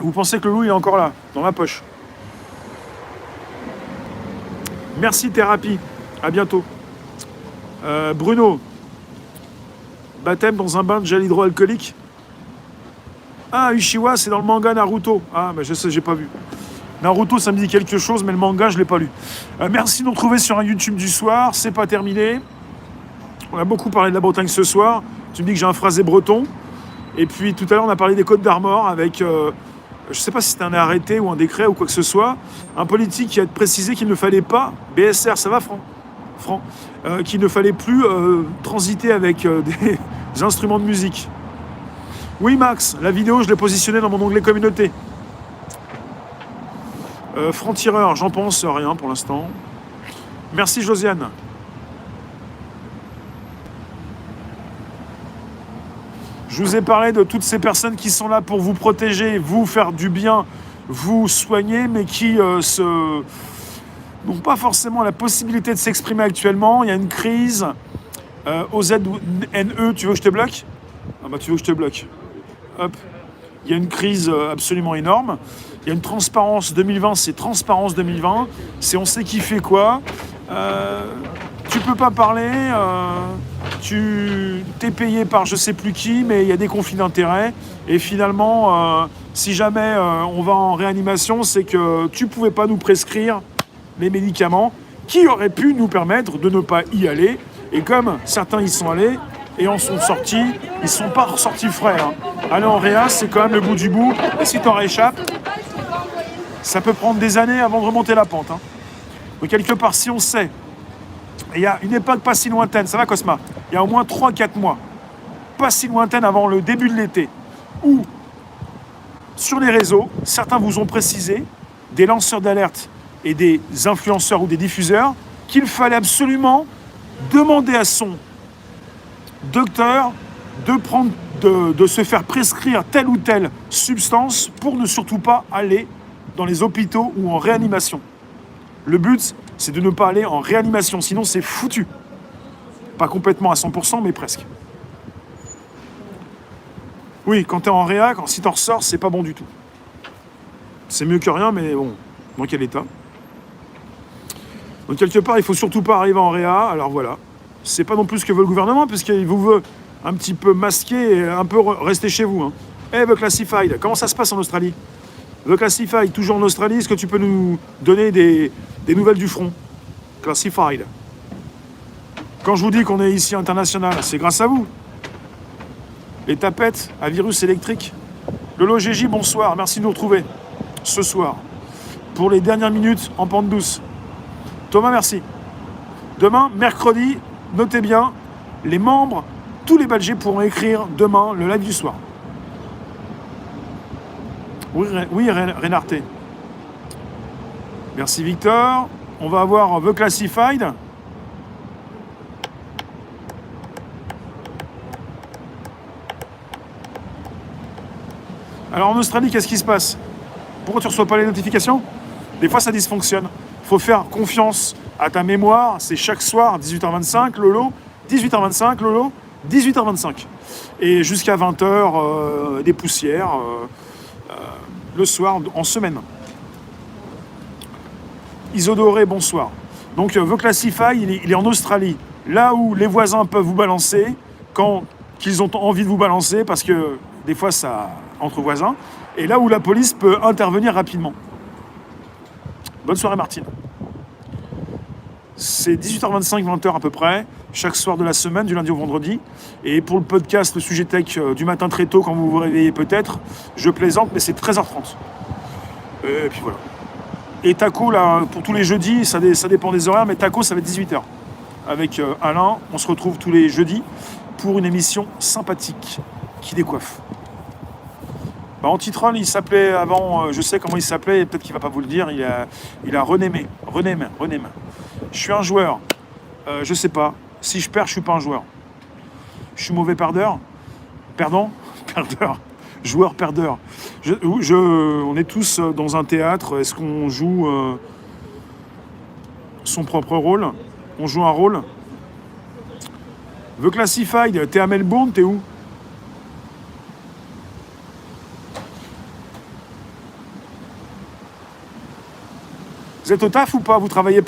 Vous pensez que le loup il est encore là, dans ma poche. Merci thérapie. À bientôt. Bruno, baptême dans un bain de gel hydroalcoolique. Ah, Uchiwa, c'est dans le manga Naruto. Ah, mais je sais, j'ai pas vu. Naruto, ça me dit quelque chose, mais le manga, je l'ai pas lu. Merci de nous retrouver sur un YouTube du soir. C'est pas terminé. On a beaucoup parlé de la Bretagne ce soir. Tu me dis que j'ai un phrasé breton. Et puis tout à l'heure, on a parlé des Côtes d'Armor avec, je sais pas si c'était un arrêté ou un décret ou quoi que ce soit, un politique qui a précisé qu'il ne fallait pas, BSR, ça va Franck, qu'il ne fallait plus transiter avec des instruments de musique. Oui Max, la vidéo, je l'ai positionnée dans mon onglet communauté. Franc-tireur, j'en pense rien pour l'instant. Merci Josiane. Je vous ai parlé de toutes ces personnes qui sont là pour vous protéger, vous faire du bien, vous soigner, mais qui n'ont pas forcément la possibilité de s'exprimer actuellement. Il y a une crise. OZNE, tu veux que je te bloque? Ah bah tu veux que je te bloque. Hop. Il y a une crise absolument énorme. Il y a une transparence 2020, c'est transparence 2020. C'est on sait qui fait quoi. Tu peux pas parler. Tu t'es payé par je sais plus qui, mais il y a des conflits d'intérêts. Et finalement, si jamais on va en réanimation, c'est que tu pouvais pas nous prescrire les médicaments qui auraient pu nous permettre de ne pas y aller. Et comme certains y sont allés et en sont sortis, ils sont pas ressortis frais. Hein. Aller en réa, c'est quand même le bout du bout. Et si t'en rééchappes, ça peut prendre des années avant de remonter la pente. Hein. Donc quelque part, si on sait, et il y a une époque pas si lointaine, ça va Cosma, il y a au moins 3-4 mois, pas si lointaine avant le début de l'été, où sur les réseaux, certains vous ont précisé, des lanceurs d'alerte et des influenceurs ou des diffuseurs, qu'il fallait absolument demander à son docteur de se faire prescrire telle ou telle substance pour ne surtout pas aller dans les hôpitaux ou en réanimation. Le but, c'est de ne pas aller en réanimation, sinon c'est foutu. Pas complètement à 100%, mais presque. Oui, quand t'es en réa, si t'en ressors, c'est pas bon du tout. C'est mieux que rien, mais bon, dans quel état? Donc quelque part, il faut surtout pas arriver en réa, alors voilà. C'est pas non plus ce que veut le gouvernement, puisqu'il vous veut un petit peu masquer et un peu rester chez vous. Hein. The Classified, comment ça se passe en Australie? The Classified, toujours en Australie, est-ce que tu peux nous donner des nouvelles du front? Classified. Quand je vous dis qu'on est ici international, c'est grâce à vous. Les tapettes à virus électrique. Lolo Gégi, bonsoir, merci de nous retrouver ce soir. Pour les dernières minutes en pente douce. Thomas, merci. Demain, mercredi, notez bien, les membres, tous les badgés pourront écrire demain le live du soir. Oui, Renarté. Merci Victor. On va avoir The Classified. Alors en Australie, qu'est-ce qui se passe? Pourquoi tu ne reçois pas les notifications? Des fois, ça dysfonctionne. Il faut faire confiance à ta mémoire. C'est chaque soir, 18h25, Lolo. 18h25, Lolo. 18h25. Et jusqu'à 20h, des poussières. Le soir, en semaine. Isodoré, bonsoir. Donc, The Classify, il est en Australie. Là où les voisins peuvent vous balancer, quand ils ont envie de vous balancer, parce que des fois, ça entre voisins. Et là où la police peut intervenir rapidement. Bonne soirée, Martine. C'est 18h25, 20h à peu près, chaque soir de la semaine, du lundi au vendredi. Et pour le podcast, le sujet tech du matin très tôt, quand vous vous réveillez peut-être, je plaisante, mais c'est 13h30. Et puis voilà. Et Taco, là, pour tous les jeudis, ça dépend des horaires, mais Taco, ça va être 18h. Avec Alain, on se retrouve tous les jeudis pour une émission sympathique qui décoiffe. Bah, Antitroll, il s'appelait avant, je sais comment il s'appelait, peut-être qu'il ne va pas vous le dire, il a Renémé. Je suis un joueur. Je sais pas. Si je perds, je suis pas un joueur. Je suis mauvais perdeur. Perdant. Perdeur. Joueur perdeur. On est tous dans un théâtre. Est-ce qu'on joue son propre rôle? On joue un rôle. The Classified, t'es à Melbourne, t'es où? Vous êtes au taf ou pas? Vous travaillez pas?